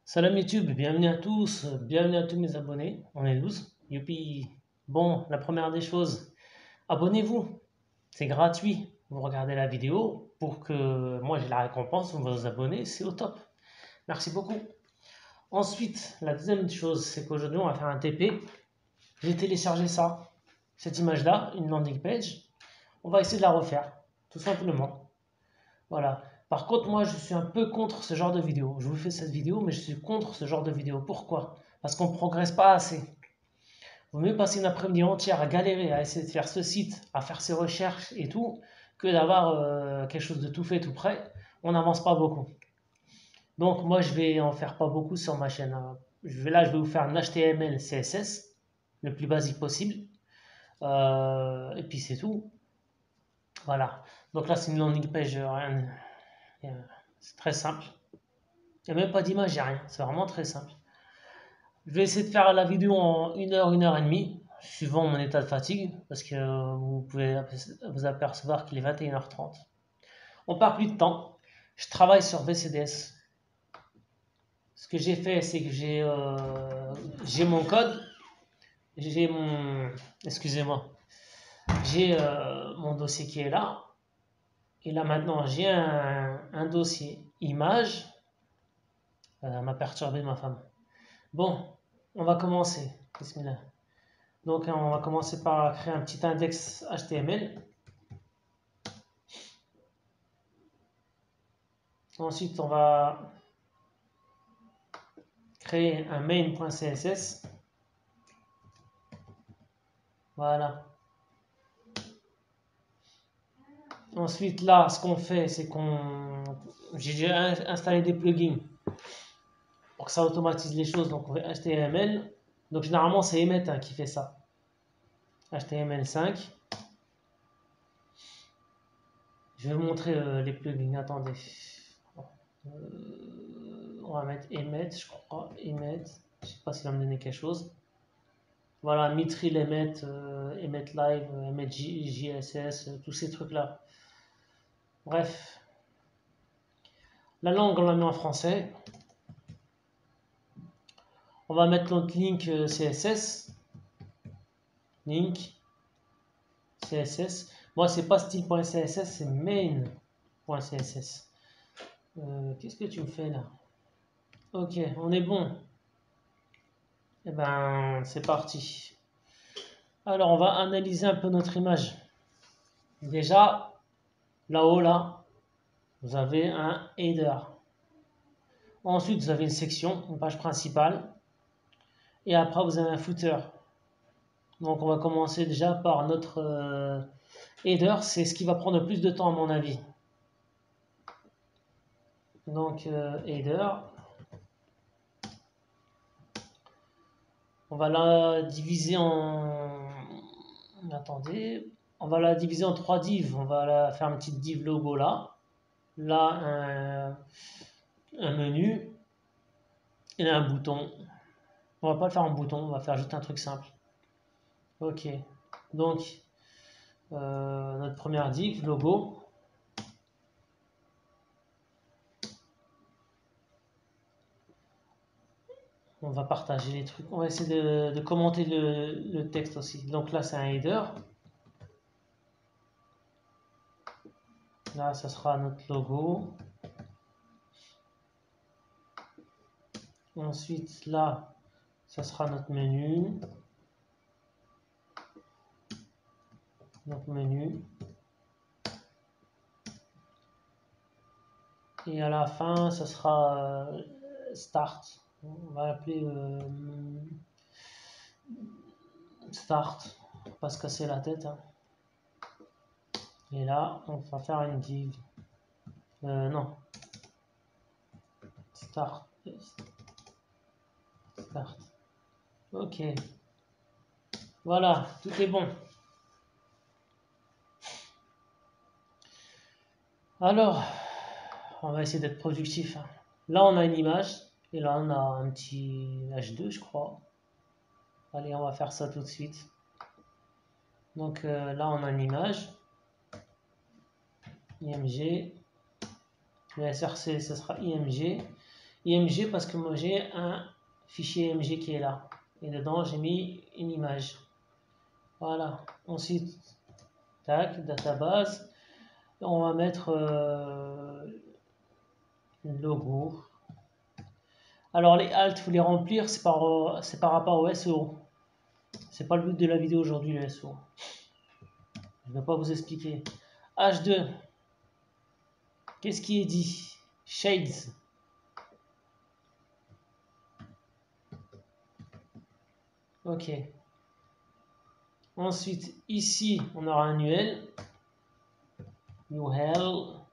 Salam YouTube, bienvenue à tous, bienvenue à tous mes abonnés, on est 12, youpi. Bon, la première des choses, abonnez-vous, c'est gratuit, vous regardez la vidéo pour que moi j'ai la récompense, vous vous abonnez, c'est au top, merci beaucoup. Ensuite, la deuxième chose, c'est qu'aujourd'hui on va faire un TP, j'ai téléchargé ça, cette image-là, une landing page, on va essayer de la refaire, tout simplement, voilà. Par contre, moi, je suis un peu contre ce genre de vidéo. Je vous fais cette vidéo, mais je suis contre ce genre de vidéo. Pourquoi? Parce qu'on ne progresse pas assez. Vaut mieux passer une après-midi entière à galérer, à essayer de faire ce site, à faire ses recherches et tout, que d'avoir quelque chose de tout fait, tout prêt. On n'avance pas beaucoup. Donc, moi, je vais en faire pas beaucoup sur ma chaîne. Là, je vais vous faire un HTML, CSS, le plus basique possible. Et puis, c'est tout. Voilà. Donc là, c'est une landing page, rien. C'est très simple. Il n'y a même pas d'image, il n'y a rien. C'est vraiment très simple. Je vais essayer de faire la vidéo en 1 et demie, suivant mon état de fatigue, parce que vous pouvez vous apercevoir qu'il est 21h30. On perd plus de temps. Je travaille sur VCDS. Ce que j'ai fait, c'est que j'ai mon code, j'ai mon... Excusez-moi. J'ai mon dossier qui est là. Et là maintenant, j'ai un dossier image. Elle m'a perturbé ma femme. Bon, on va commencer. Bismillah. Donc on va commencer par créer un petit index HTML. Ensuite, on va créer un main.css. Voilà. Ensuite, là, ce qu'on fait, c'est j'ai déjà installé des plugins pour que ça automatise les choses. Donc, on fait HTML. Donc, généralement, c'est Emmet qui fait ça. HTML5. Je vais vous montrer les plugins. Attendez. On va mettre Emmet, je crois. Emmet. Je sais pas s'il va me donner quelque chose. Voilà, Mitril, Emmet, Emmet Live, Emmet JSS, tous ces trucs-là. Bref. La langue, on la met en français. On va mettre notre link CSS. Link CSS. Moi, c'est pas style.css, c'est main.css. Qu'est-ce que tu me fais là? Ok, on est bon. Eh ben, c'est parti. Alors, on va analyser un peu notre image. Déjà, là-haut, là, vous avez un header. Ensuite, vous avez une section, une page principale. Et après, vous avez un footer. Donc, on va commencer déjà par notre header. C'est ce qui va prendre le plus de temps, à mon avis. Donc, header. On va la diviser en... Attendez. On va la diviser en 3 divs. On va la faire une petite div logo là. Là, un menu. Et là, un bouton. On va pas le faire en bouton. On va faire juste un truc simple. Ok. Donc, notre première div, logo. On va partager les trucs. On va essayer de commenter le texte aussi. Donc là, c'est un header. Là, ça sera notre logo. Ensuite, là, ça sera notre menu. Notre menu. Et à la fin, ça sera start. On va l'appeler start. Pas se casser la tête. Hein. Et là, on va faire une div. Non. Start. Start. Ok. Voilà, tout est bon. Alors, on va essayer d'être productif. Hein. Là, on a une image. Et là, on a un petit H2, je crois. Allez, on va faire ça tout de suite. Donc là, on a une image. IMG. Le SRC, ce sera IMG. IMG parce que moi, j'ai un fichier IMG qui est là. Et dedans, j'ai mis une image. Voilà. Ensuite, tac, database. On va mettre le logo. Alors les alt, il faut les remplir, c'est par rapport au SEO. C'est pas le but de la vidéo aujourd'hui, le SEO. Je ne vais pas vous expliquer. H2. Qu'est-ce qui est dit? Shades. Ok. Ensuite, ici, on aura un UL. UL.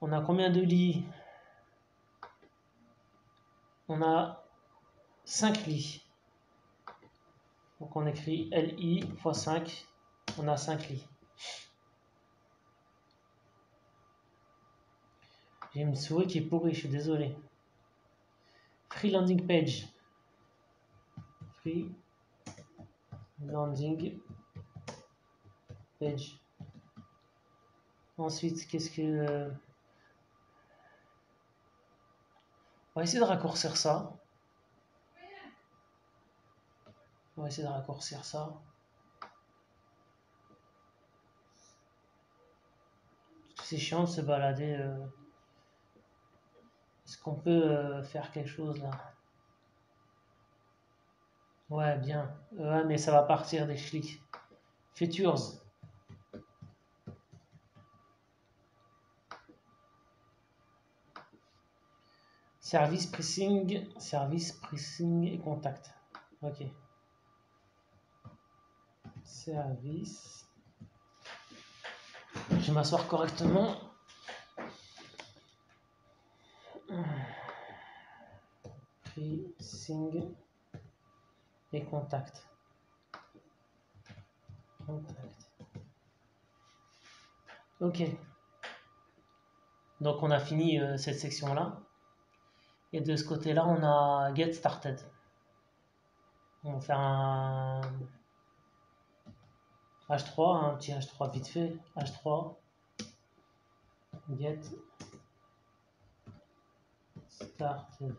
On a combien de lits? On a 5 lits. Donc on écrit LI x 5. On a 5 lits. J'ai une souris qui est pourrie, je suis désolé. Free landing page. Free landing page. Ensuite, qu'est-ce que... On va essayer de raccourcir ça. On va essayer de raccourcir ça. C'est chiant de se balader. Est-ce qu'on peut faire quelque chose là? Ouais, bien. Ouais, mais ça va partir des clics. Features. Service pricing et contact. Ok. Service. Je vais m'asseoir correctement. Pricing et contact. Ok. Donc on a fini cette section là. Et de ce côté là on a get started. On va faire un H3, un petit H3 vite fait. H3 get started.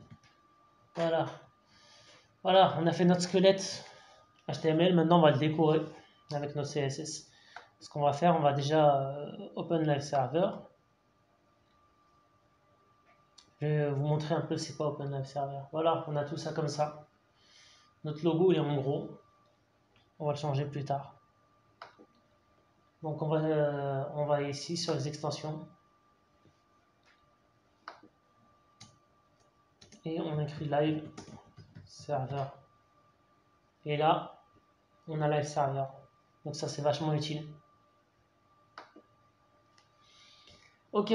Voilà. Voilà, on a fait notre squelette HTML. Maintenant on va le décorer avec notre CSS. Ce qu'on va faire, on va déjà open live server. Je vais vous montrer un peu c'est quoi Open Live Server. Voilà, on a tout ça comme ça. Notre logo il est en gros. On va le changer plus tard. Donc on va ici sur les extensions. Et on écrit Live Server. Et là, on a Live Server. Donc ça c'est vachement utile. Ok.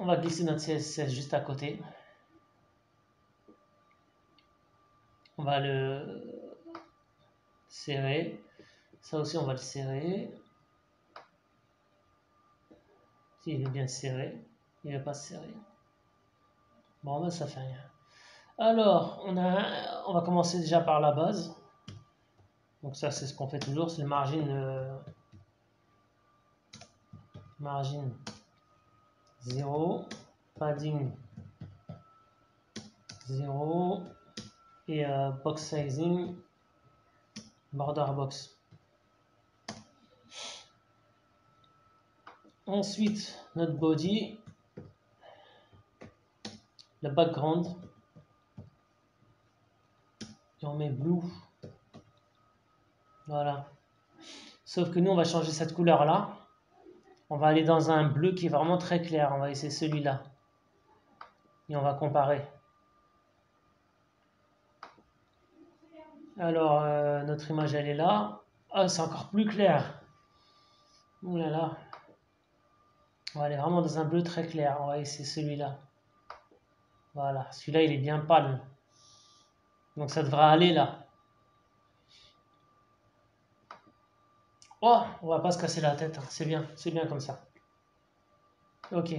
On va glisser notre CSS juste à côté. On va le serrer. Ça aussi, on va le serrer. Si, il est bien serré. Il ne va pas se serrer. Bon, ben, ça fait rien. Alors, on va commencer déjà par la base. Donc ça, c'est ce qu'on fait toujours. C'est le margin 0, padding 0 et box sizing border box. Ensuite, notre body, le background, et on met blue. Voilà. Sauf que nous, on va changer cette couleur là. On va aller dans un bleu qui est vraiment très clair. On va essayer celui-là. Et on va comparer. Alors, notre image, elle est là. Ah, c'est encore plus clair. Ouh là là. On va aller vraiment dans un bleu très clair. On va essayer celui-là. Voilà. Celui-là, il est bien pâle. Donc, ça devra aller là. Oh, on va pas se casser la tête. Hein. C'est bien comme ça. Ok.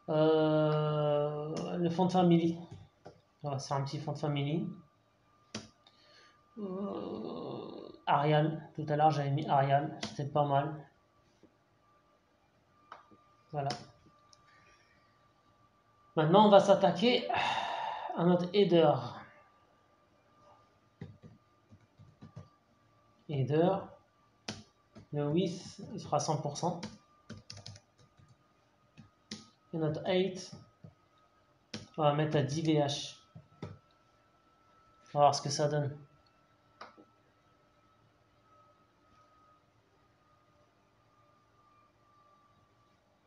Le fond de famille. On va faire un petit fond de family. Arial, tout à l'heure j'avais mis Arial, c'était pas mal. Voilà. Maintenant on va s'attaquer à notre header. Header, le width il sera 100%. Et notre height, on va mettre à 10 VH. On va voir ce que ça donne.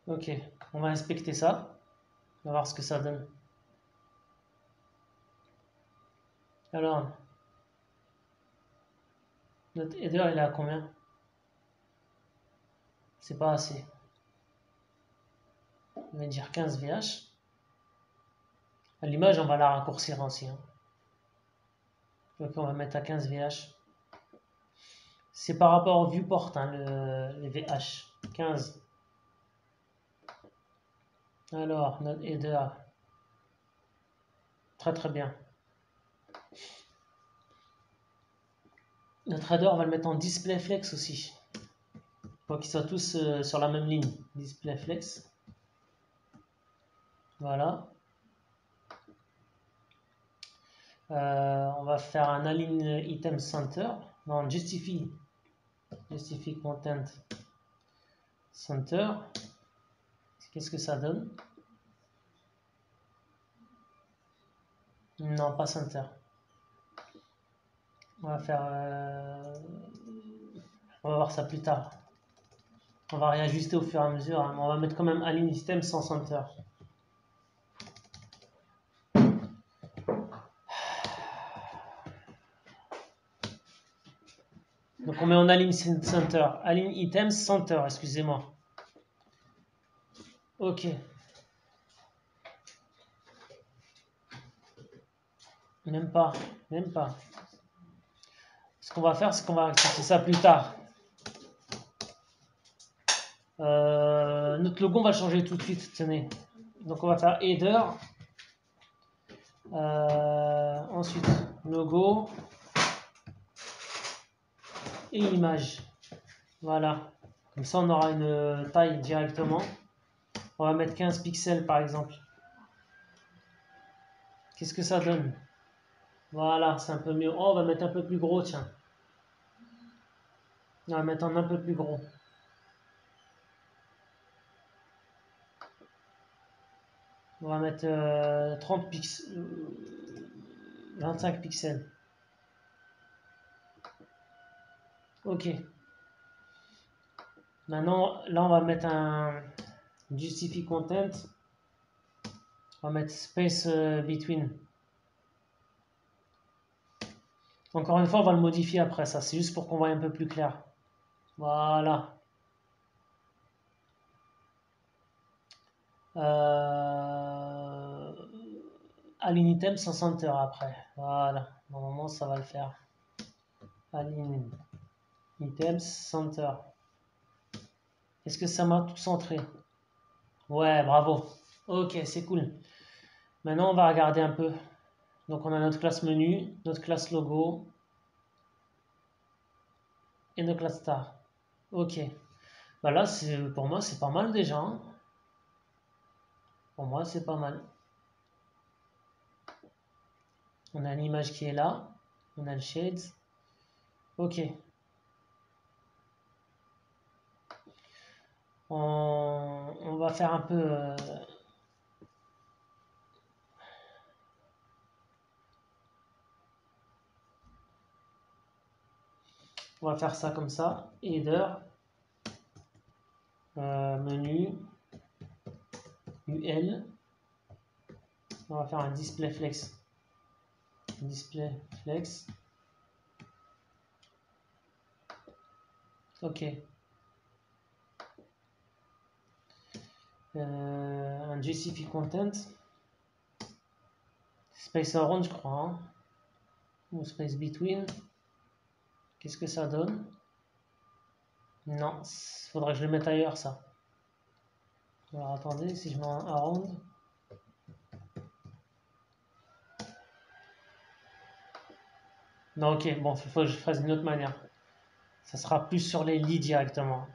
Ok, on va inspecter ça. On va voir ce que ça donne. Alors, notre header, il est à combien? C'est pas assez. On va dire 15 VH. À l'image, on va la raccourcir aussi. Hein. Donc, on va mettre à 15 VH. C'est par rapport au viewport, hein, les VH. 15. Alors, notre header. Très très bien. Notre header, on va le mettre en display flex aussi. Pour qu'ils soient tous sur la même ligne. Display flex. Voilà. On va faire un align item center. Non, justify content center. Qu'est-ce que ça donne? Non, pas center. On va faire. On va voir ça plus tard. On va réajuster au fur et à mesure. Hein. On va mettre quand même align item sans center. Donc on met en align center. Align item center, excusez-moi. Ok. Même pas. Ce qu'on va faire, c'est qu'on va accepter ça plus tard. Notre logo, on va le changer tout de suite. Tenez. Donc on va faire header. Ensuite, logo. Et image. Voilà. Comme ça, on aura une taille directement. On va mettre 15 pixels par exemple. Qu'est-ce que ça donne? Voilà, c'est un peu mieux. Oh, on va mettre un peu plus gros, tiens. On va mettre un peu plus gros. On va mettre 30 pixels. 25 pixels. Ok. Maintenant, là, on va mettre un justify content. On va mettre space between. Encore une fois, on va le modifier après ça. C'est juste pour qu'on voit un peu plus clair. Voilà. Align item sans center après. Voilà. Normalement, ça va le faire. Align items center. Est-ce que ça m'a tout centré? Ouais, bravo. Ok, c'est cool. Maintenant, on va regarder un peu. Donc, on a notre classe menu, notre classe logo et notre classe star. Ok. Bah là, pour moi, c'est pas mal déjà. Hein. Pour moi, c'est pas mal. On a l'image qui est là. On a le shades. Ok. On va faire un peu... on va faire ça comme ça. Header. Menu. UL. On va faire un display flex. Display flex. Ok. Un justify content. Space around, je crois. Hein. Ou space between. Qu'est-ce que ça donne? Non, il faudrait que je le mette ailleurs, ça. Alors attendez, si je mets un around. Non, ok, bon, il faut que je fasse d'une autre manière. Ça sera plus sur les lits directement.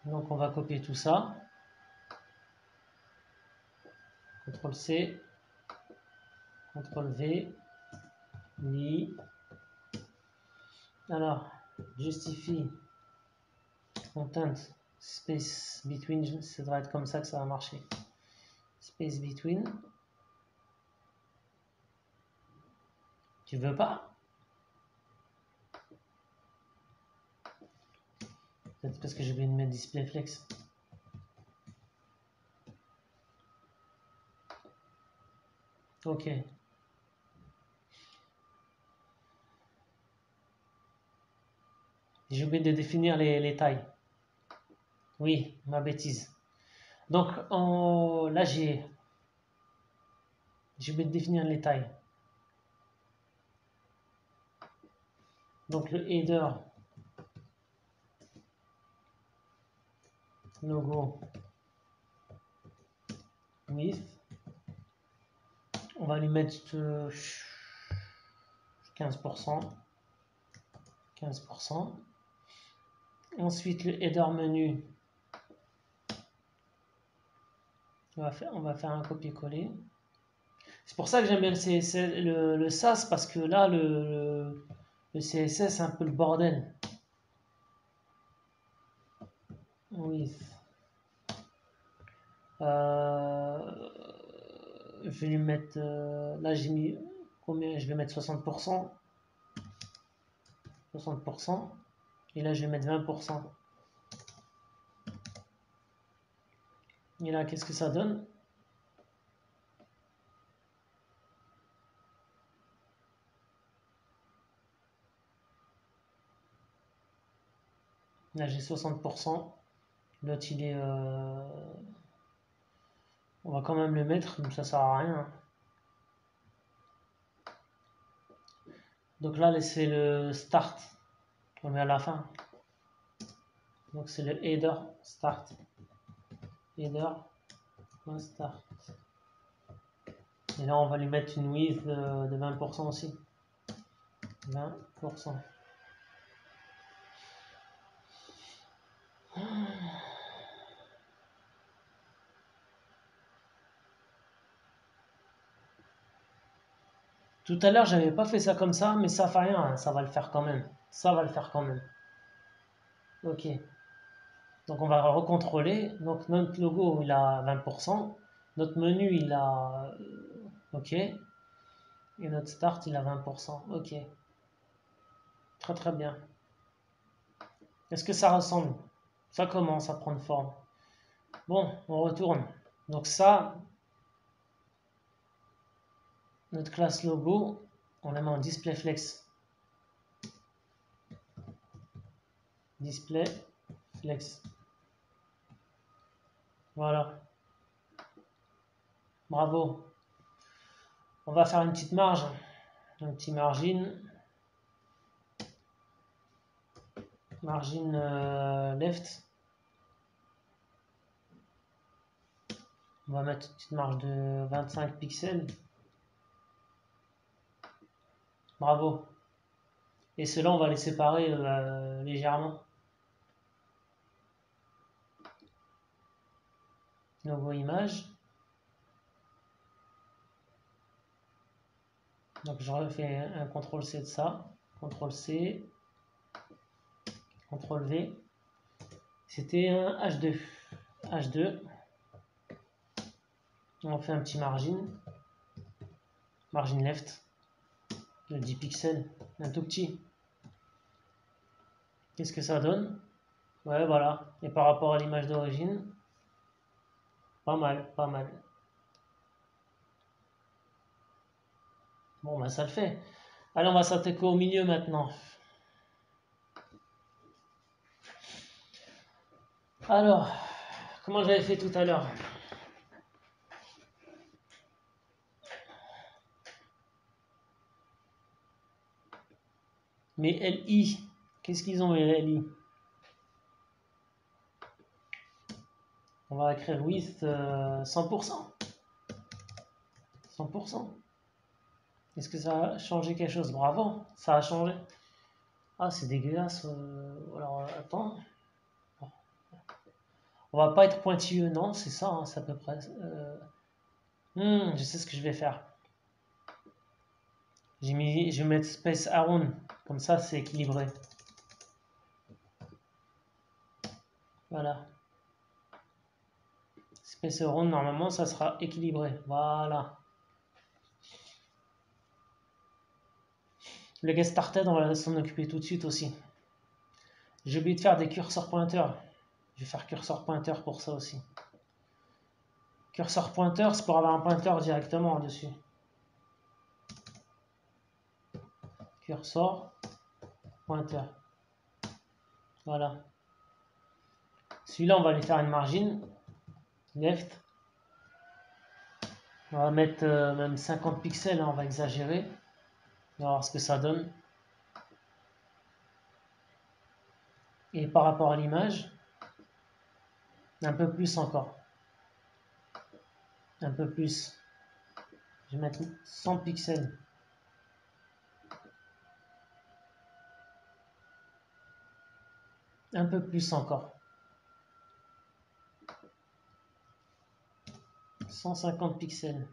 Donc on va copier tout ça. CTRL C, CTRL V, lit. Alors, justifie content space between, ça devrait être comme ça que ça va marcher. Space between. Tu veux pas? Peut-être parce que j'ai oublié de mettre display flex. Ok. J'ai oublié de définir les tailles. Oui, ma bêtise. Donc là j'ai oublié de définir les tailles. Donc le header logo width, on va lui mettre 15%. 15%. Ensuite le header menu, on va faire un copier-coller. C'est pour ça que j'aime bien le SAS, parce que là le CSS c'est un peu le bordel. Width. Je vais lui mettre, là j'ai mis combien, je vais mettre 60%, 60%, et là je vais mettre 20%. Et là qu'est-ce que ça donne? Là j'ai 60%, l'autre il est, on va quand même le mettre, donc ça sert à rien. Donc là c'est le start, on met à la fin. Donc c'est le header start. Header start. Et là on va lui mettre une width de 20% aussi. 20%. Tout à l'heure j'avais pas fait ça comme ça, mais ça fait rien, hein, ça va le faire quand même. Ça va le faire quand même. Ok. Donc on va recontrôler. Donc notre logo il a 20%. Notre menu il a... ok. Et notre start il a 20%. Ok. Très très bien. Est-ce que ça ressemble? Ça commence à prendre forme. Bon, on retourne. Donc ça, notre classe logo, on la met en display flex. Display flex. Voilà. Bravo. On va faire une petite marge. Un petit margin. Margin left. On va mettre une petite marge de 25 pixels. Bravo. Et ceux-là, on va les séparer légèrement. Logo image. Donc je refais un CTRL-C de ça. CTRL-C. CTRL-V. C'était un H2. H2. On fait un petit margin. Margin left. De 10 pixels. Un tout petit. Qu'est-ce que ça donne? Ouais, voilà. Et par rapport à l'image d'origine, pas mal, pas mal. Bon, ben ça le fait. Allez, on va s'attaquer au milieu maintenant. Alors, comment j'avais fait tout à l'heure? Mais LI, qu'est-ce qu'ils ont les LI? On va écrire width 100%. 100%. Est-ce que ça a changé quelque chose? Bravo, ça a changé. Ah, c'est dégueulasse. Alors, attends. On va pas être pointilleux, non, c'est ça, hein, c'est à peu près. Je sais ce que je vais faire. Je vais mettre space around, comme ça c'est équilibré. Voilà. Space around, normalement ça sera équilibré. Voilà. Le get started, on va s'en occuper tout de suite aussi. J'ai oublié de faire des curseurs pointeurs. Je vais faire curseur pointeur pour ça aussi. Curseur pointeur, c'est pour avoir un pointeur directement dessus. Curseur pointeur. Voilà. Celui-là, on va lui faire une margine. Left. On va mettre même 50 pixels, hein, on va exagérer. On va voir ce que ça donne. Et par rapport à l'image, un peu plus encore. Un peu plus. Je vais mettre 100 pixels. Un peu plus encore. 150 pixels.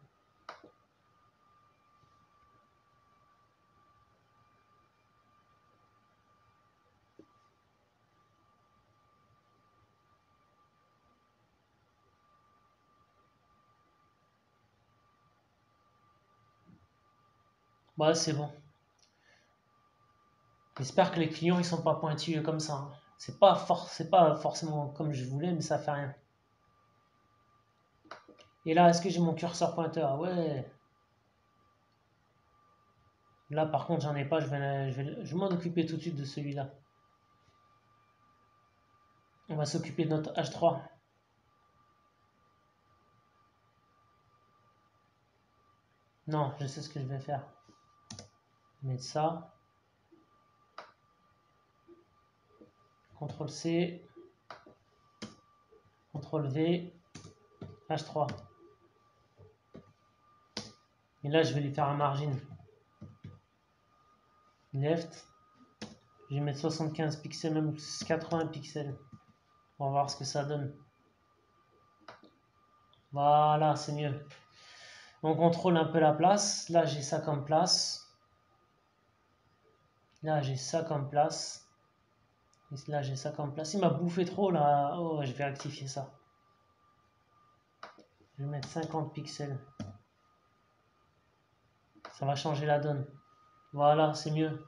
Bah, c'est bon. J'espère que les clients ils sont pas pointilleux comme ça, hein. C'est pas forcément comme je voulais, mais ça fait rien. Et là, est-ce que j'ai mon curseur pointeur? Ouais. Là, par contre, j'en ai pas. Je vais m'en occuper tout de suite de celui-là. On va s'occuper de notre H3. Non, je sais ce que je vais faire. Mettre ça. CTRL C. CTRL V. H3. Et là, je vais lui faire un margin. Left. Je vais mettre 75 pixels, même 80 pixels. On va voir ce que ça donne. Voilà, c'est mieux. On contrôle un peu la place. Là, j'ai ça comme place. Là, j'ai ça comme place. Et là, j'ai ça comme place. Il m'a bouffé trop, là. Oh, je vais rectifier ça. Je vais mettre 50 pixels. Ça va changer la donne. Voilà, c'est mieux.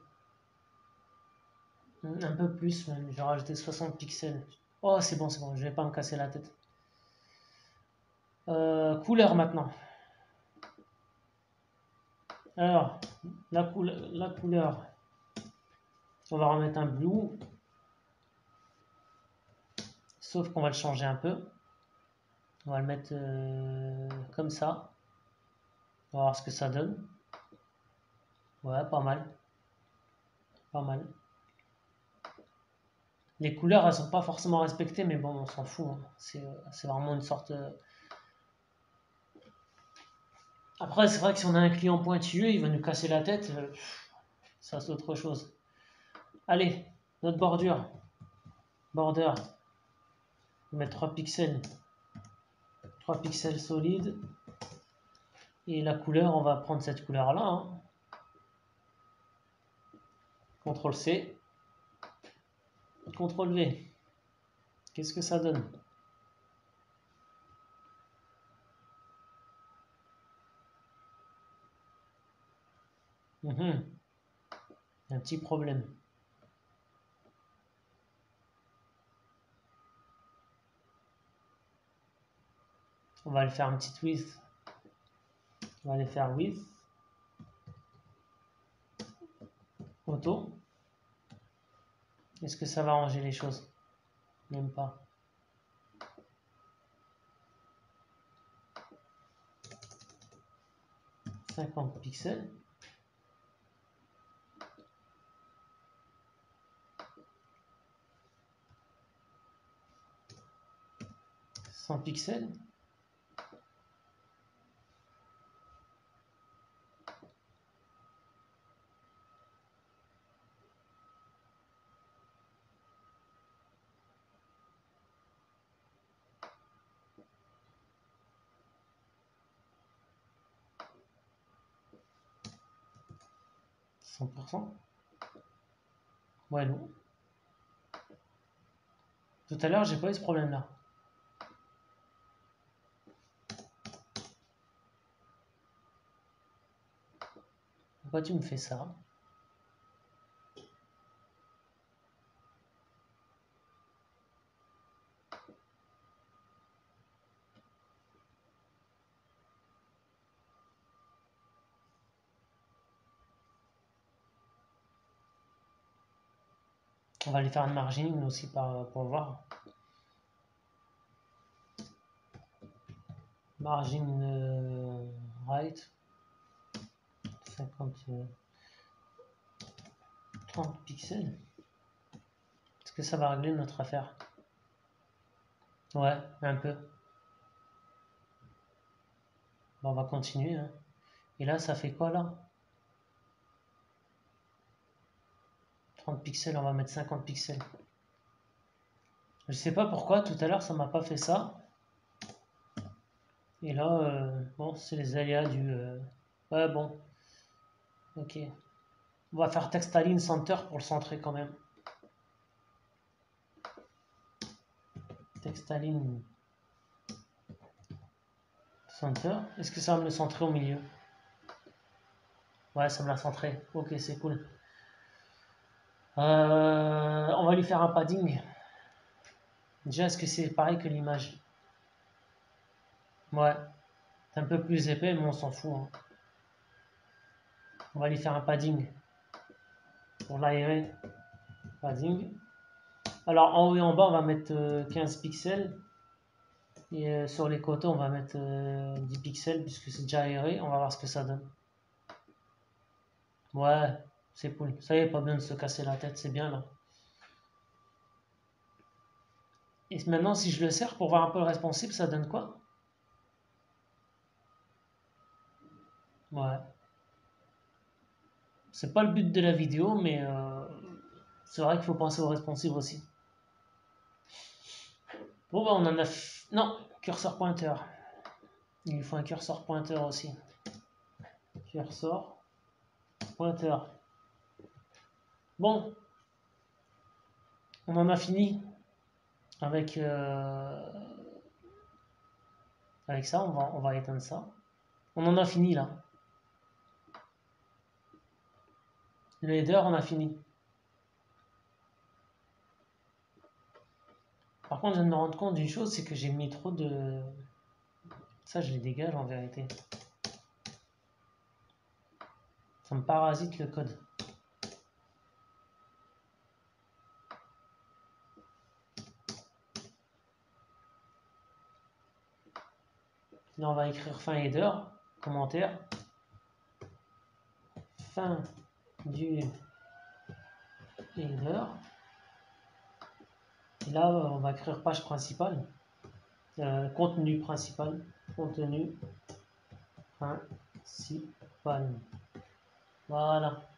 Un peu plus, même. Je vais rajouter 60 pixels. Oh, c'est bon, c'est bon. Je vais pas me casser la tête. Couleur maintenant. Alors, la couleur. On va remettre un blue. Sauf qu'on va le changer un peu. On va le mettre comme ça. On va voir ce que ça donne. Ouais, pas mal. Pas mal. Les couleurs, elles sont pas forcément respectées, mais bon, on s'en fout, hein. C'est vraiment une sorte... Après, c'est vrai que si on a un client pointilleux, il va nous casser la tête. Ça, c'est autre chose. Allez, notre bordure. Border. On va mettre 3 pixels. 3 pixels solides. Et la couleur, on va prendre cette couleur-là, hein. CTRL C. CTRL V. Qu'est-ce que ça donne? Un petit problème. On va aller faire un petit width. On va aller faire width. Auto. Est-ce que ça va arranger les choses? Même pas. « 50 pixels. 100 pixels. Ouais, non. Tout à l'heure, j'ai pas eu ce problème-là. Pourquoi tu me fais ça? On va aller faire un margin aussi pour voir. Margin right. 50, 30 pixels. Est-ce que ça va régler notre affaire? Ouais, un peu. Bon, on va continuer. Hein. Et là, ça fait quoi là? 30 pixels, on va mettre 50 pixels. Je sais pas pourquoi, tout à l'heure, ça m'a pas fait ça. Et là, bon, c'est les aléas du... Ouais, bon. Ok. On va faire text align center pour le centrer quand même. Text align center. Est-ce que ça va me le centrer au milieu? Ouais, ça me l'a centré. Ok, c'est cool. On va lui faire un padding. Déjà, est-ce que c'est pareil que l'image? Ouais. C'est un peu plus épais, mais on s'en fout. Hein. On va lui faire un padding. Pour l'aérer. Padding. Alors, en haut et en bas, on va mettre 15 pixels. Et sur les côtés, on va mettre 10 pixels, puisque c'est déjà aéré. On va voir ce que ça donne. Ouais, c'est cool. Ça y est, pas besoin de se casser la tête, c'est bien là. Et maintenant, si je le serre pour voir un peu le responsive, ça donne quoi? Ouais. C'est pas le but de la vidéo, mais c'est vrai qu'il faut penser au responsive aussi. Bon, bah, on en a... Non, curseur pointeur. Il lui faut un curseur pointeur aussi. Curseur pointeur. Bon, on en a fini avec ça. On va éteindre ça. On en a fini là. Le header, on a fini. Par contre, je viens de me rendre compte d'une chose, c'est que j'ai mis trop de... Ça, je les dégage en vérité. Ça me parasite le code. Là, on va écrire fin header, commentaire. Fin du header. Et là, on va écrire page principale. Contenu principal. Contenu principal. Voilà.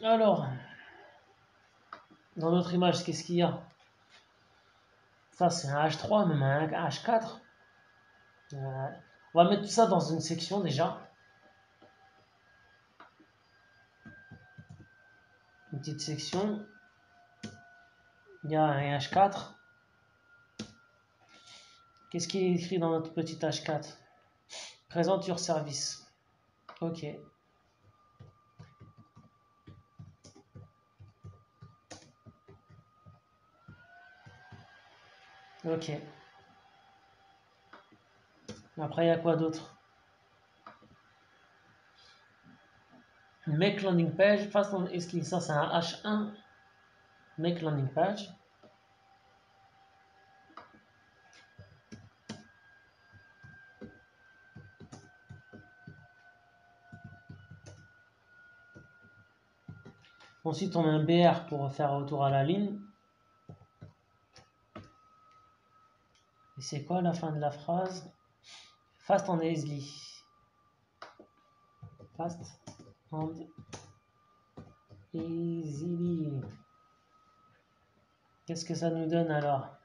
Alors, dans notre image, qu'est-ce qu'il y a? Ça, c'est un H3, même un H4. On va mettre tout ça dans une section déjà. Une petite section. Il y a un H4. Qu'est-ce qui est écrit dans notre petit H4? Présente your service. Ok. Ok. Après, il y a quoi d'autre? Make landing page. Est-ce que ça, c'est un H1? Make landing page. Ensuite, on a un BR pour faire retour à la ligne. Et c'est quoi la fin de la phrase? Fast and easily. Fast and easily. Qu'est-ce que ça nous donne alors?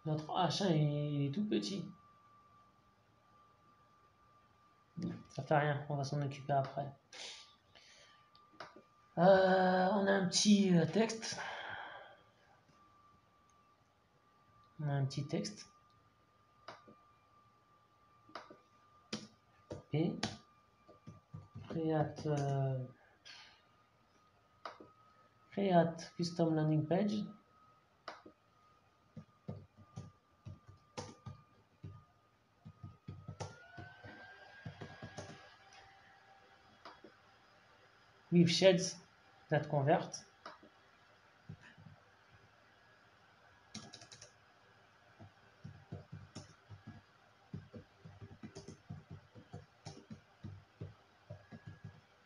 Notre H1 est tout petit. Ça fait rien, on va s'en occuper après. On a un petit texte. On a un petit texte. Et create custom landing page. With shades that convert.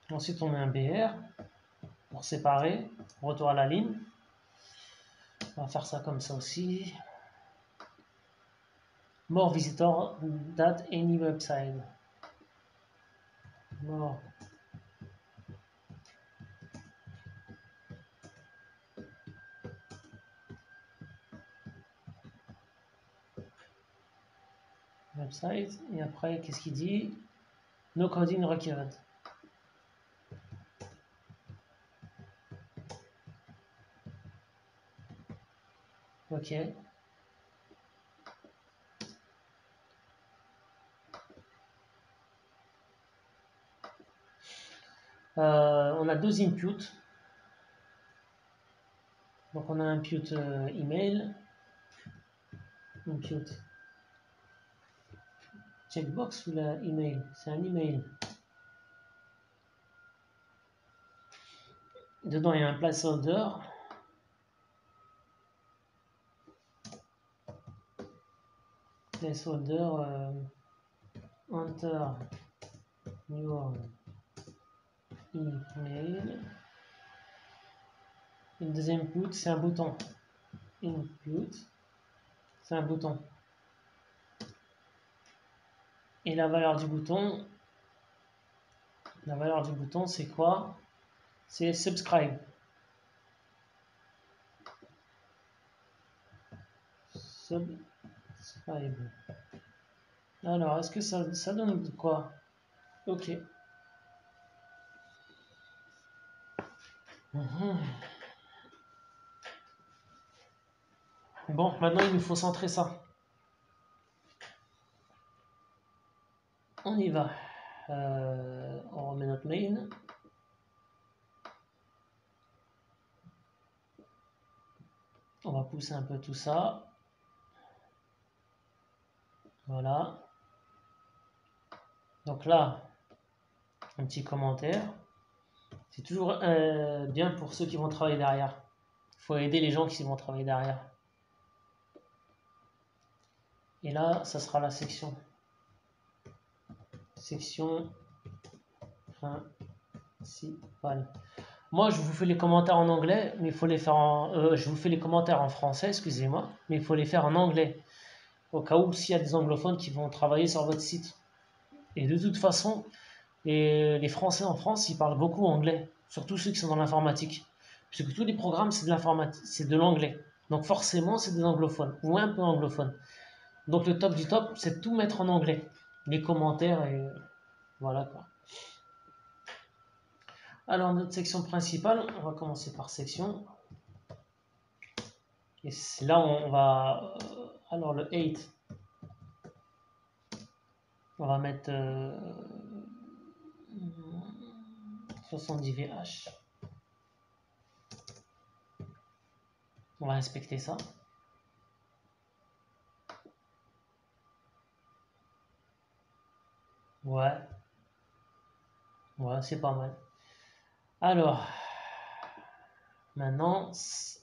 Ensuite, on met un BR pour séparer. Retour à la ligne. On va faire ça comme ça aussi. More visitor that any website. More website. Et après, qu'est-ce qu'il dit? No coding required. Ok. On a deux inputs. Donc on a un input email, input checkbox ou la email. C'est un email. Dedans il y a un placeholder. Placeholder enter your email. Et le deuxième input, c'est un bouton. Input, c'est un bouton. Et la valeur du bouton, c'est quoi? C'est subscribe. Subscribe. Alors, est-ce que ça donne quoi? Ok. Bon, maintenant il nous faut centrer ça. On y va. On remet notre main. On va pousser un peu tout ça. Voilà. Donc là, un petit commentaire. C'est toujours bien pour ceux qui vont travailler derrière. Il faut aider les gens qui vont travailler derrière. Et là, ça sera la section. Section principale. Moi, je vous fais les commentaires en anglais, mais il faut les faire en... je vous fais les commentaires en français, excusez-moi, mais il faut les faire en anglais. Au cas où, s'il y a des anglophones qui vont travailler sur votre site. Et de toute façon, les Français en France, ils parlent beaucoup anglais, surtout ceux qui sont dans l'informatique. Puisque tous les programmes, c'est de l'informatique, c'est de l'anglais. Donc forcément, c'est des anglophones, ou un peu anglophones. Donc le top du top, c'est de tout mettre en anglais. Les commentaires et voilà quoi. Alors notre section principale, on va commencer par section. Et c'est là où on va... alors le 8, on va mettre 70 VH. On va inspecter ça. Ouais. Ouais, c'est pas mal. Alors, maintenant,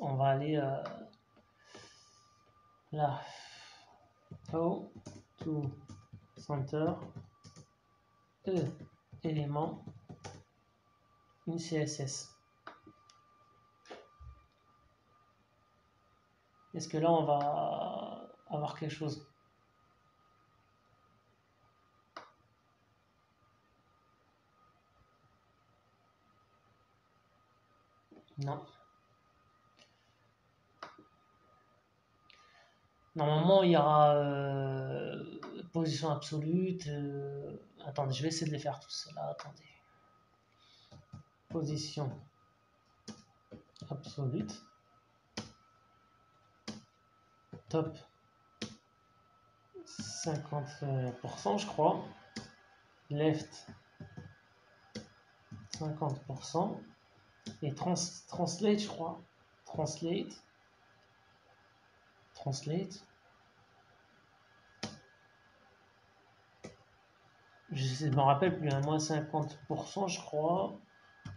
on va aller là. Go to center. élément, une CSS. Est-ce que là, on va avoir quelque chose? Non. Normalement, il y aura position absolue. Attendez, je vais essayer de les faire tous. Là, attendez. Position absolue. Top 50%, je crois. Left 50%. Et translate, je crois. Translate. Je me rappelle plus, hein, moins 50%, je crois.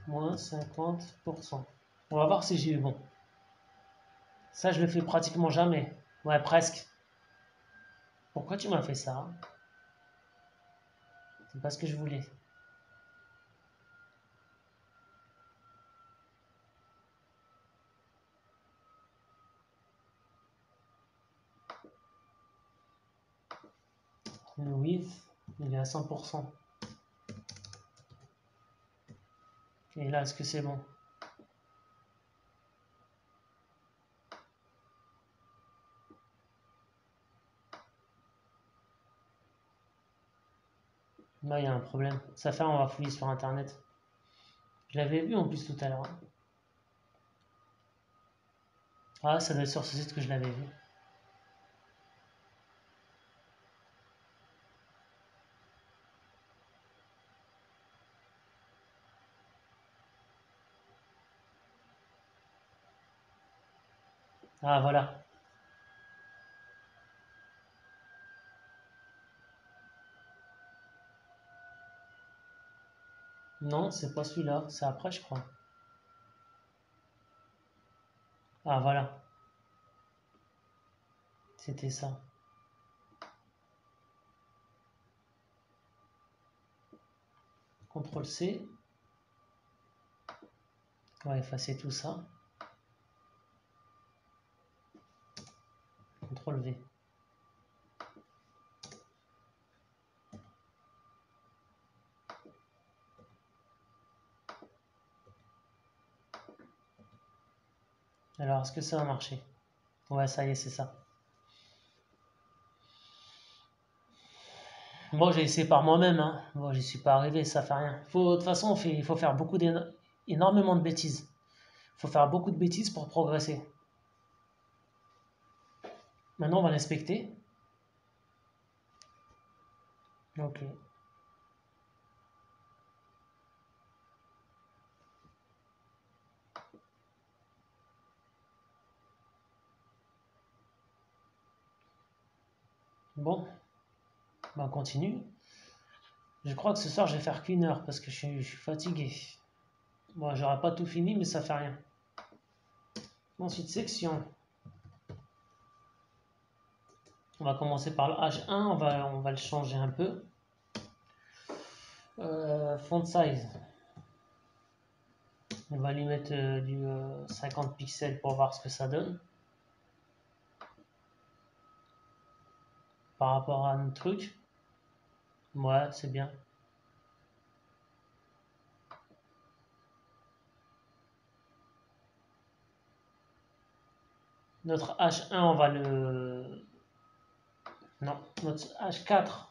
Moins 50%. On va voir si j'ai eu bon. Ça, je le fais pratiquement jamais. Ouais, presque. Pourquoi tu m'as fait ça? C'est pas ce que je voulais. Le width, il est à 100%. Et là, est-ce que c'est bon? Là, il y a un problème. Ça fait, on va fouiller sur Internet. Je l'avais vu en plus tout à l'heure. Ah, ça doit être sur ce site que je l'avais vu. Ah, voilà. Non, c'est pas celui-là. C'est après, je crois. Ah, voilà. C'était ça. CTRL-C. On va effacer tout ça. CTRL-V. Alors, est-ce que ça va marcher? Ouais, ça y est, c'est ça. Moi, j'ai essayé par moi-même. Hein. Bon, j'y suis pas arrivé, ça fait rien. De toute façon, il faut faire énormément de bêtises. Il faut faire beaucoup de bêtises pour progresser. Maintenant, on va l'inspecter. Ok. Bon, on continue. Je crois que ce soir, je vais faire qu'une heure parce que je suis fatigué. Bon, j'aurai pas tout fini, mais ça fait rien. Ensuite, section. On va commencer par le H1, on va le changer un peu. Font size. On va lui mettre du 50 pixels pour voir ce que ça donne. Par rapport à notre truc. Ouais, c'est bien. Notre H1, on va le... Non, notre H4,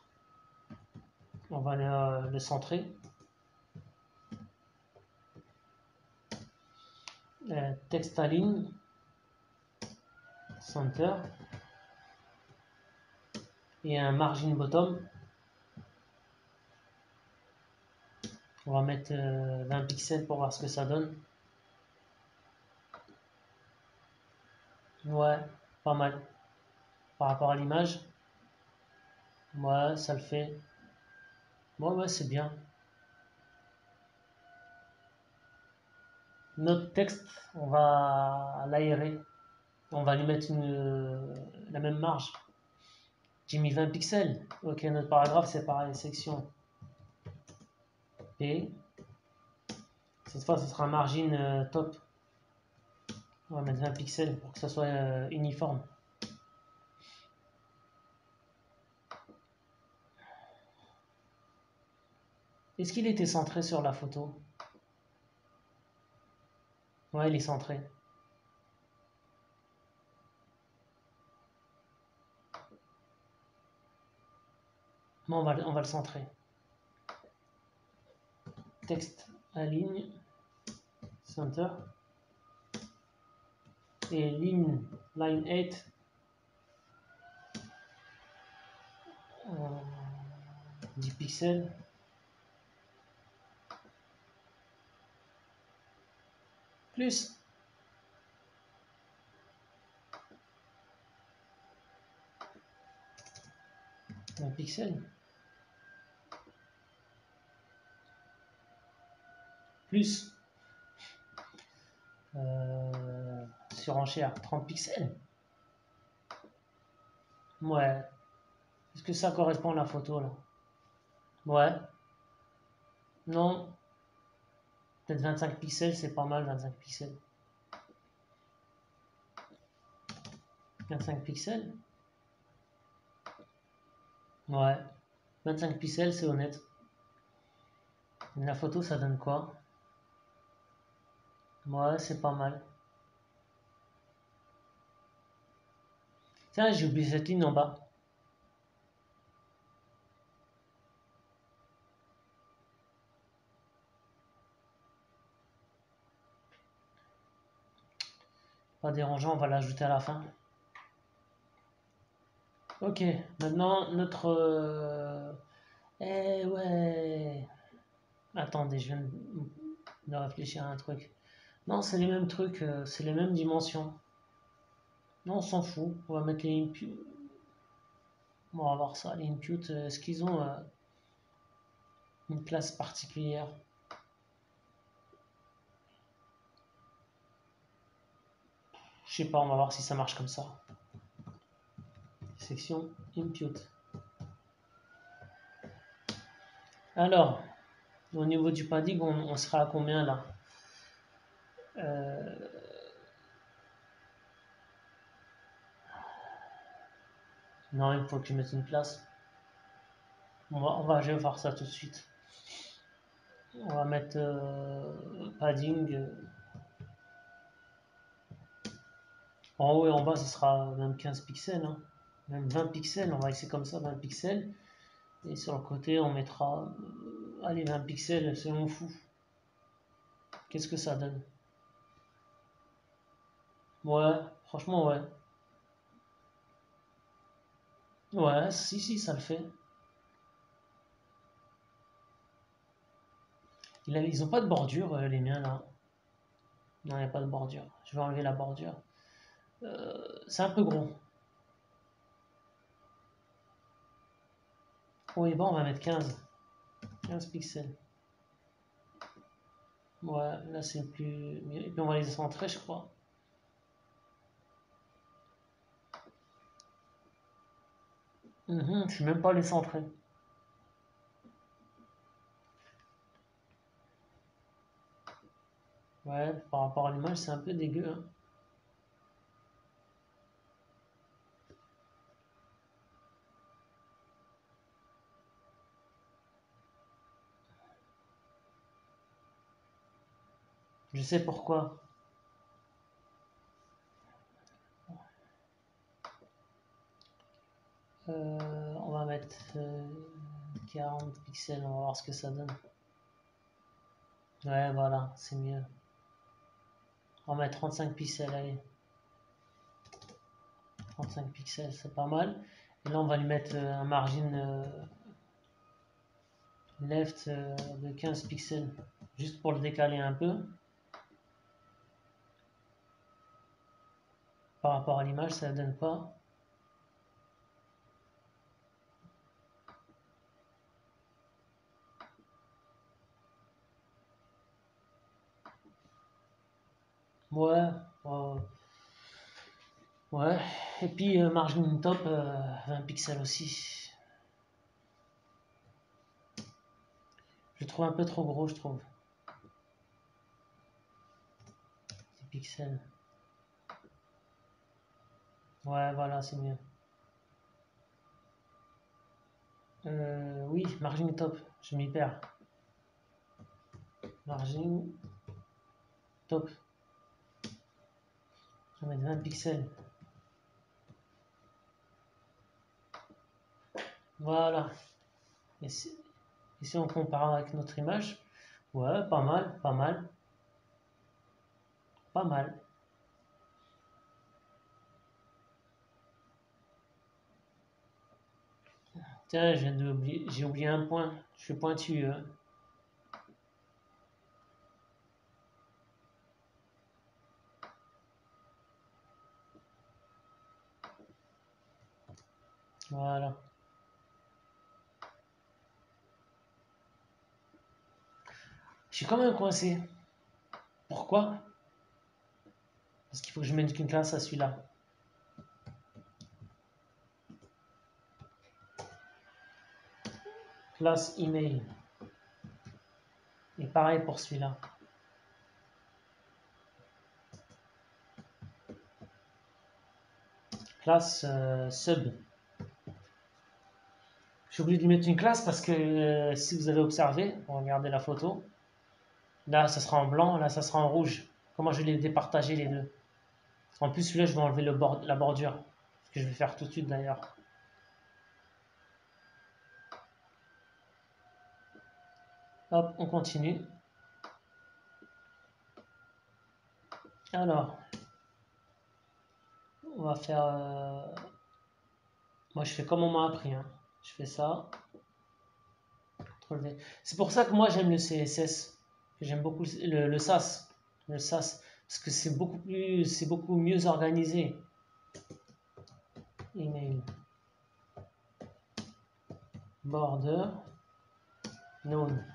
on va le centrer. Text align, center. Et un margin bottom. On va mettre 20 pixels pour voir ce que ça donne. Ouais, pas mal. Par rapport à l'image. Ouais, ça le fait. Ouais, c'est bien. Notre texte, on va l'aérer. On va lui mettre la même marge. J'ai mis 20 pixels. Ok, notre paragraphe, c'est pareil. Section. P. Cette fois, ce sera margin top. On va mettre 20 pixels pour que ça soit uniforme. Est-ce qu'il était centré sur la photo? Ouais, il est centré. Bon, on va le centrer. Texte, aligne, center. Et line 8, 10 pixels. Plus 1 pixel. Plus surenchère 30 pixels. Ouais. Est-ce que ça correspond à la photo là? Ouais. Non. Peut-être 25 pixels, c'est pas mal 25 pixels. 25 pixels? Ouais. 25 pixels, c'est honnête. La photo, ça donne quoi? Ouais, c'est pas mal. Tiens, j'ai oublié cette ligne en bas. Pas dérangeant, on va l'ajouter à la fin. Ok, maintenant notre... Eh ouais. Attendez, je viens de réfléchir à un truc. Non, c'est les mêmes trucs, c'est les mêmes dimensions. Non, on s'en fout. On va mettre les input. Bon, on va voir ça. Les input, est-ce qu'ils ont une classe particulière? Je sais pas, on va voir si ça marche comme ça. Section input. Alors, au niveau du padding, on sera à combien là? Non, il faut que je mette une place. Je vais voir ça tout de suite. On va mettre padding. En haut et en bas, ce sera même 15 pixels. Hein. Même 20 pixels, on va essayer comme ça, 20 pixels. Et sur le côté, on mettra... allez, 20 pixels, c'est mon fou. Qu'est-ce que ça donne? Ouais, franchement, ouais. Ouais, si, ça le fait. Ils ont pas de bordure, les miens, là. Non, il n'y a pas de bordure. Je vais enlever la bordure. C'est un peu gros. Oui, bon, on va mettre 15. 15 pixels. Ouais, là, c'est plus... Et puis, on va les centrer, je crois. Je ne suis même pas les centrer. Ouais, par rapport à l'image, c'est un peu dégueu. Hein. Je sais pourquoi. On va mettre 40 pixels, on va voir ce que ça donne. Ouais, voilà, c'est mieux. On va mettre 35 pixels, allez. 35 pixels, c'est pas mal. Et là, on va lui mettre un margin left de 15 pixels, juste pour le décaler un peu. Par rapport à l'image, ça ne donne pas. Ouais, ouais. Et puis margin top, 20 pixels aussi. Je le trouve un peu trop gros, je trouve. Ces pixels. Ouais, voilà, c'est mieux. Oui, margin top, je m'y perds. Margin top. Je vais mettre 20 pixels. Voilà. Et si on compare avec notre image, ouais, pas mal, pas mal. Pas mal. Tiens, j'ai oublié un point. Je suis pointu. Hein. Voilà. Je suis quand même coincé. Pourquoi? Parce qu'il faut que je mette une classe à celui-là. Classe email. Et pareil pour celui-là. Classe sub. J'ai oublié de lui mettre une classe parce que si vous avez observé, regardez la photo. Là, ça sera en blanc, là, ça sera en rouge. Comment je vais les départager les deux? En plus, celui-là, je vais enlever la bordure. Ce que je vais faire tout de suite d'ailleurs. Hop, on continue. Alors, on va faire... moi, je fais comme on m'a appris. Hein. Je fais ça. C'est pour ça que moi, j'aime le CSS. Que j'aime beaucoup le SAS. Le SAS. Parce que c'est beaucoup mieux organisé. Email. Border. None.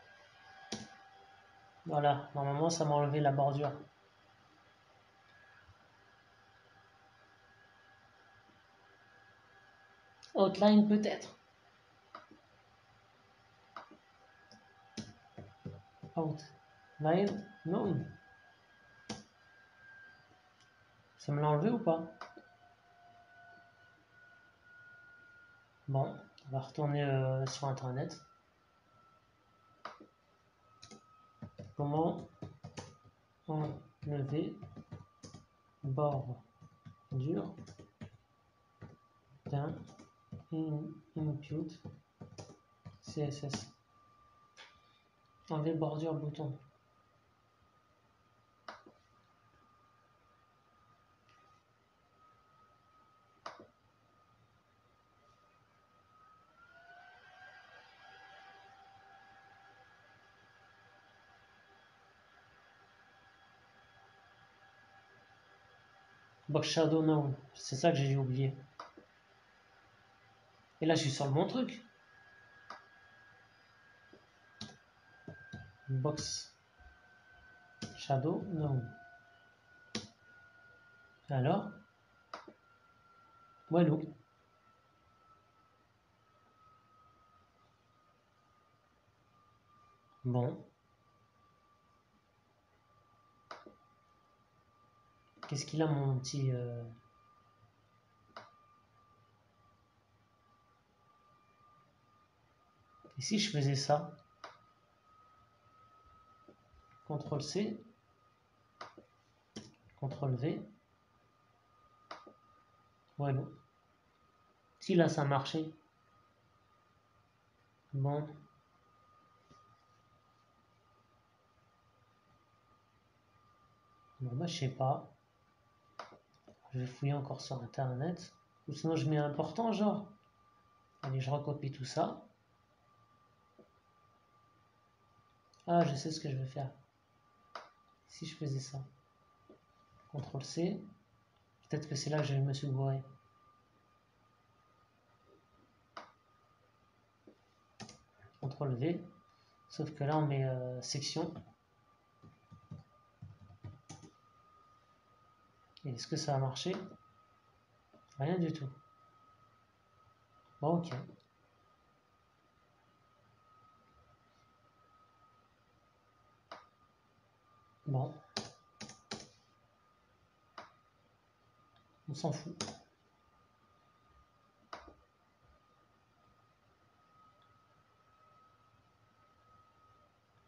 Voilà. Normalement, ça m'a enlevé la bordure. Outline peut-être. Outline, non. Ça me l'a enlevé ou pas? Bon, on va retourner sur internet. Comment enlever bordure d'un input CSS? Enlever bordure bouton. Box shadow no, c'est ça que j'ai oublié. Et là je suis sur le bon truc. Box shadow no. Alors, voilà. Bon. Qu'est-ce qu'il a mon petit... Et si je faisais ça? CTRL-C. CTRL-V. Voilà. Si là ça marchait. Bon. Bon bah je sais pas. Je vais fouiller encore sur internet. Ou sinon je mets important genre. Allez, je recopie tout ça. Ah, je sais ce que je vais faire. Si je faisais ça. CTRL-C. Peut-être que c'est là que je me suis gouré. CTRL-V. Sauf que là, on met section. Et est-ce que ça a marché? Rien du tout. Bon, ok. Bon. On s'en fout.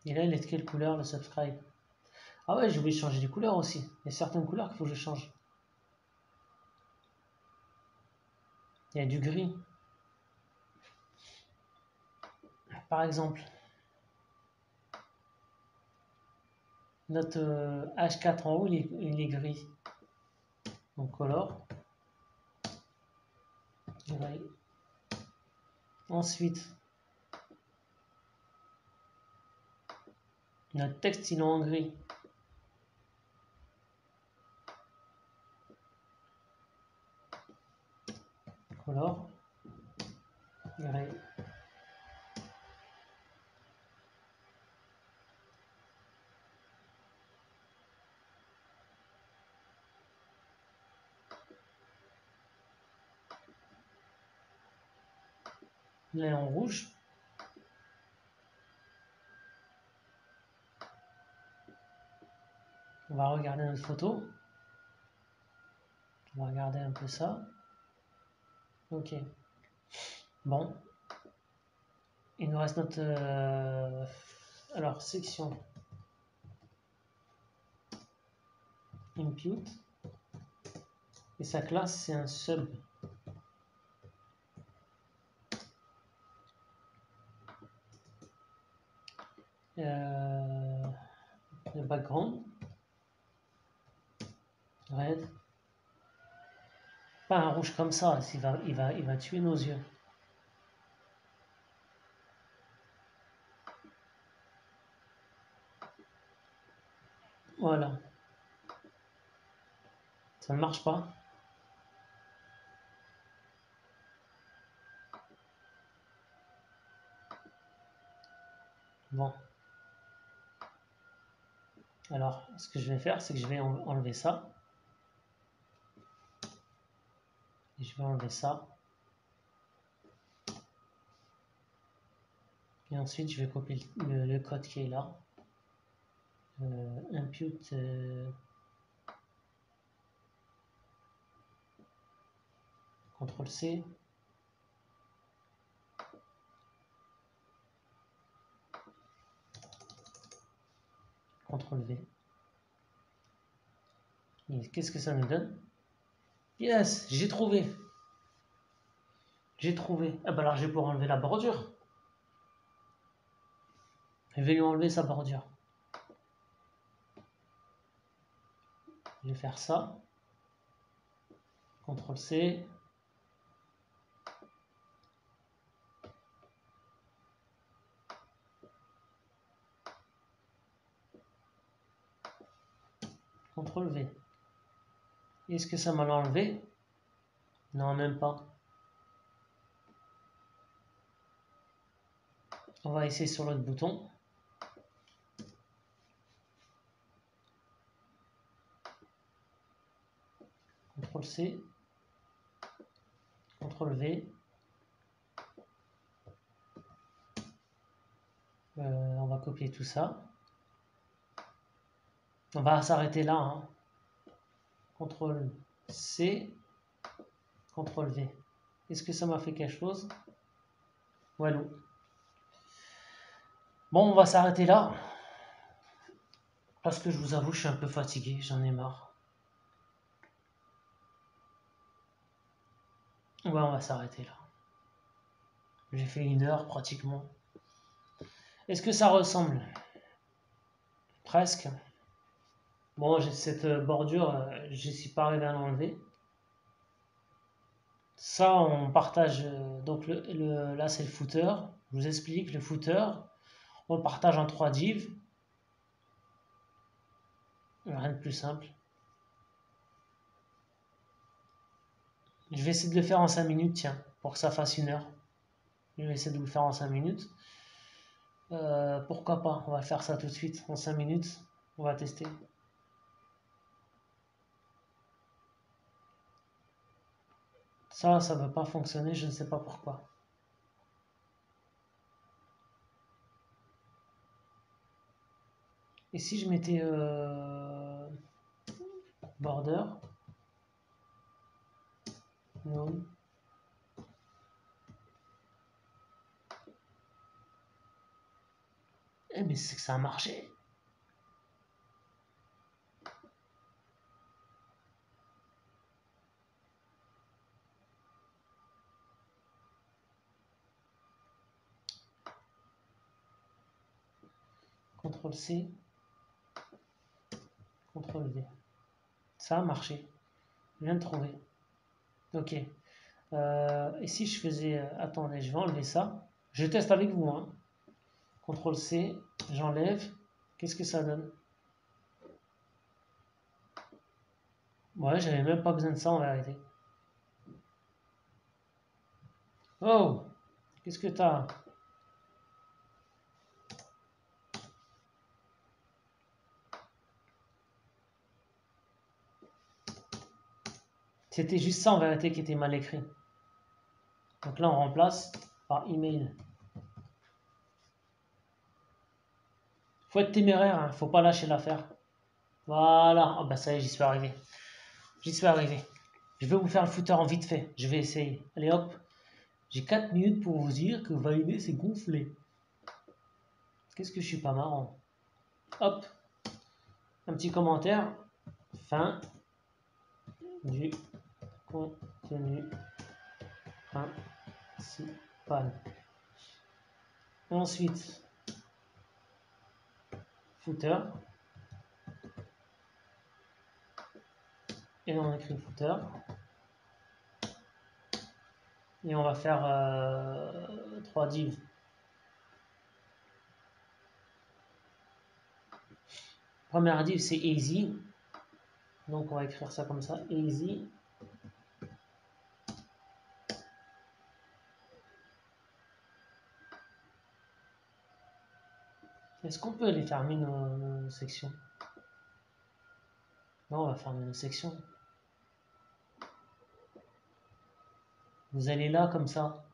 Et là, il est de quelle couleur le subscribe? Ah ouais, j'ai oublié de changer les couleurs aussi. Il y a certaines couleurs qu'il faut que je change. Il y a du gris. Par exemple, notre H4 en haut, il est gris. Donc color. Gris. Ensuite, notre texte, il est en gris. Color. Gris. Là, en rouge. On va regarder notre photo. On va regarder un peu ça. Ok. Bon. Il nous reste notre... alors, section. Impute. Et sa classe, c'est un sub. Le background. Red. Pas un rouge comme ça, il va tuer nos yeux. Voilà. Ça ne marche pas. Bon. Alors, ce que je vais faire, c'est que je vais enlever ça. Et je vais enlever ça. Et ensuite, je vais copier le code qui est là. Impute... CTRL-C. CTRL-V. Et qu'est-ce que ça nous donne? Yes, j'ai trouvé. J'ai trouvé. Ah bah alors je vais pouvoir enlever la bordure. Je vais lui enlever sa bordure. Je vais faire ça. CTRL-C. CTRL-V. Est-ce que ça m'a enlevé? Non, même pas. On va essayer sur l'autre bouton. CTRL-C. CTRL-V. On va copier tout ça. On va s'arrêter là. Hein. CTRL-C. CTRL-V. Est-ce que ça m'a fait quelque chose? Voilà. Bon, on va s'arrêter là. Parce que je vous avoue, je suis un peu fatigué. J'en ai marre. Ouais, on va s'arrêter là. J'ai fait 1 heure pratiquement. Est-ce que ça ressemble? Presque. Bon, j'ai cette bordure, je ne suis pas arrivé à l'enlever. Ça, on partage. Donc là, c'est le footer. Je vous explique, le footer, on le partage en 3 divs. Rien de plus simple. Je vais essayer de le faire en 5 minutes, tiens, pour que ça fasse 1 heure. Je vais essayer de vous le faire en 5 minutes. Pourquoi pas? On va faire ça tout de suite, en 5 minutes. On va tester. Ça ne veut pas fonctionner, je ne sais pas pourquoi. Et si je mettais border, non. Eh mais c'est que ça a marché. CTRL C, CTRL V. Ça a marché. Je viens de trouver. Ok. Et si je faisais... attendez, je vais enlever ça. Je teste avec vous. Hein. CTRL C, j'enlève. Qu'est-ce que ça donne? Ouais, j'avais même pas besoin de ça en vérité. Oh! Qu'est-ce que t'as? C'était juste ça en vérité qui était mal écrit. Donc là, on remplace par email. Faut être téméraire, hein. Faut pas lâcher l'affaire. Voilà. Oh bah ça y est, j'y suis arrivé. J'y suis arrivé. Je vais vous faire le footer en vite fait. Je vais essayer. Allez hop. J'ai 4 minutes pour vous dire que valider c'est gonflé. Qu'est-ce que je suis pas marrant. Hop. Un petit commentaire. Fin du contenu principal. Ensuite, footer. Et on écrit footer. Et on va faire 3 divs. Première div c'est easy. Donc on va écrire ça comme ça. Easy. Est-ce qu'on peut les fermer nos sections? Non, on va fermer nos sections. Vous allez là comme ça.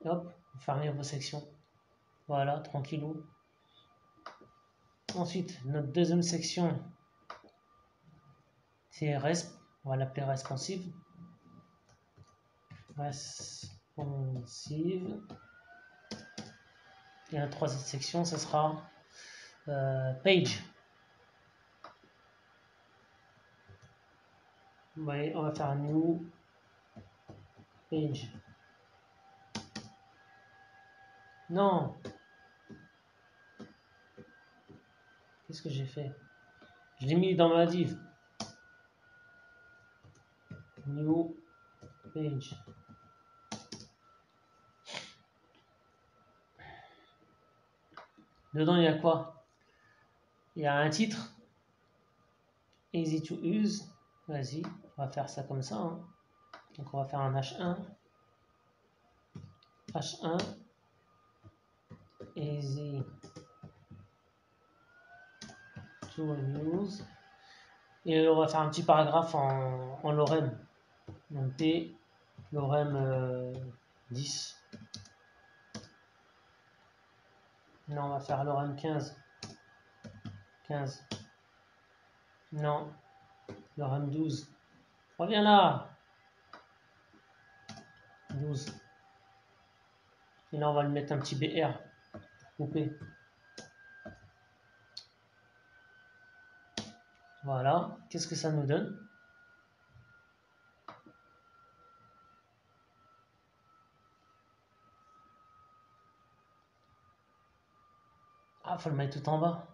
Hop, vous fermez vos sections. Voilà, tranquillou. Ensuite, notre deuxième section, c'est resp. On va l'appeler responsive. Responsive. Et la troisième section, ce sera page. Ouais, on va faire un new page. Non. Qu'est-ce que j'ai fait? Je l'ai mis dans ma div. New page. Dedans, il y a quoi? Il y a un titre. Easy to use. Vas-y, on va faire ça comme ça. Hein. Donc, on va faire un H1. H1. Easy to use. Et on va faire un petit paragraphe en lorem. Donc, T, lorem 10. Non, on va faire lorem 15. 15. Non, lorem 12. Reviens là. 12. Et là, on va lui mettre un petit BR. Couper. Voilà. Qu'est-ce que ça nous donne? Ah, faut le mettre tout en bas.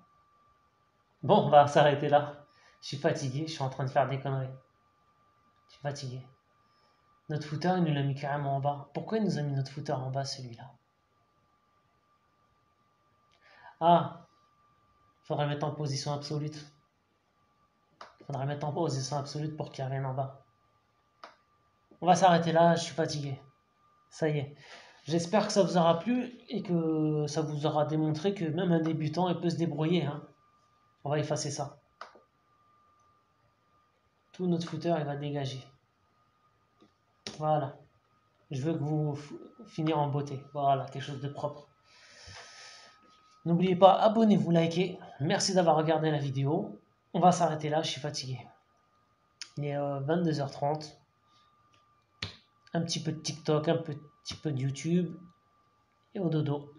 Bon, on va s'arrêter là. Je suis fatigué, je suis en train de faire des conneries. Je suis fatigué. Notre footer, il nous l'a mis carrément en bas. Pourquoi il nous a mis notre footer en bas, celui-là? Ah, il faudrait mettre en position absolue. Il faudrait mettre en position absolue pour qu'il revienne en bas. On va s'arrêter là, je suis fatigué. Ça y est. J'espère que ça vous aura plu et que ça vous aura démontré que même un débutant, il peut se débrouiller. Hein. On va effacer ça. Tout notre footer, il va dégager. Voilà. Je veux que vous finir en beauté. Voilà, quelque chose de propre. N'oubliez pas, abonnez-vous, likez. Merci d'avoir regardé la vidéo. On va s'arrêter là, je suis fatigué. Il est 22h30. Un petit peu de TikTok, un petit peu de YouTube. Et au dodo.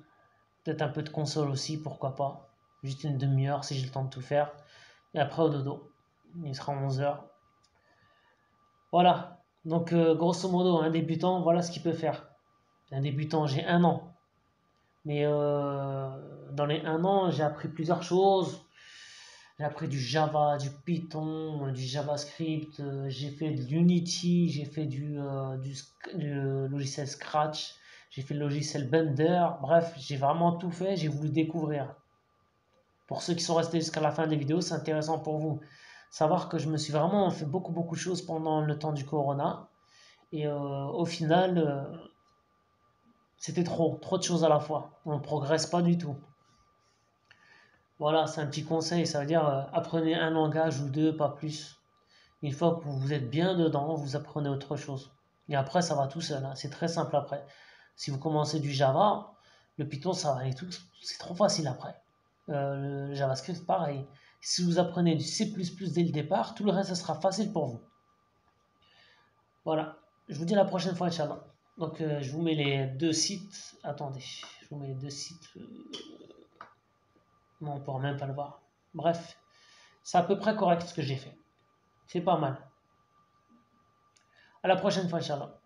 Peut-être un peu de console aussi, pourquoi pas. Juste une demi-heure si j'ai le temps de tout faire. Et après au dodo. Il sera 11h. Voilà. Donc grosso modo, un débutant, voilà ce qu'il peut faire. Un débutant, j'ai 1 an. Mais dans les 1 an, j'ai appris plusieurs choses. J'ai appris du Java, du Python, du JavaScript. J'ai fait de l'Unity, j'ai fait du logiciel Scratch, j'ai fait le logiciel Blender. Bref, j'ai vraiment tout fait. J'ai voulu découvrir. Pour ceux qui sont restés jusqu'à la fin des vidéos, c'est intéressant pour vous. Savoir que je me suis vraiment fait beaucoup de choses pendant le temps du Corona. Et au final, c'était trop de choses à la fois. On ne progresse pas du tout. Voilà, c'est un petit conseil, ça veut dire apprenez un langage ou deux, pas plus. Une fois que vous êtes bien dedans, vous apprenez autre chose. Et après, ça va tout seul, hein. C'est très simple après. Si vous commencez du Java, le Python, ça va aller tout. C'est trop facile après. Le JavaScript, pareil. Si vous apprenez du C++ dès le départ, tout le reste, ça sera facile pour vous. Voilà. Je vous dis à la prochaine fois, Inch'Allah. Donc, je vous mets les 2 sites. Attendez, je vous mets les 2 sites. Non, on ne pourra même pas le voir. Bref, c'est à peu près correct ce que j'ai fait. C'est pas mal. À la prochaine fois, Inch'Allah.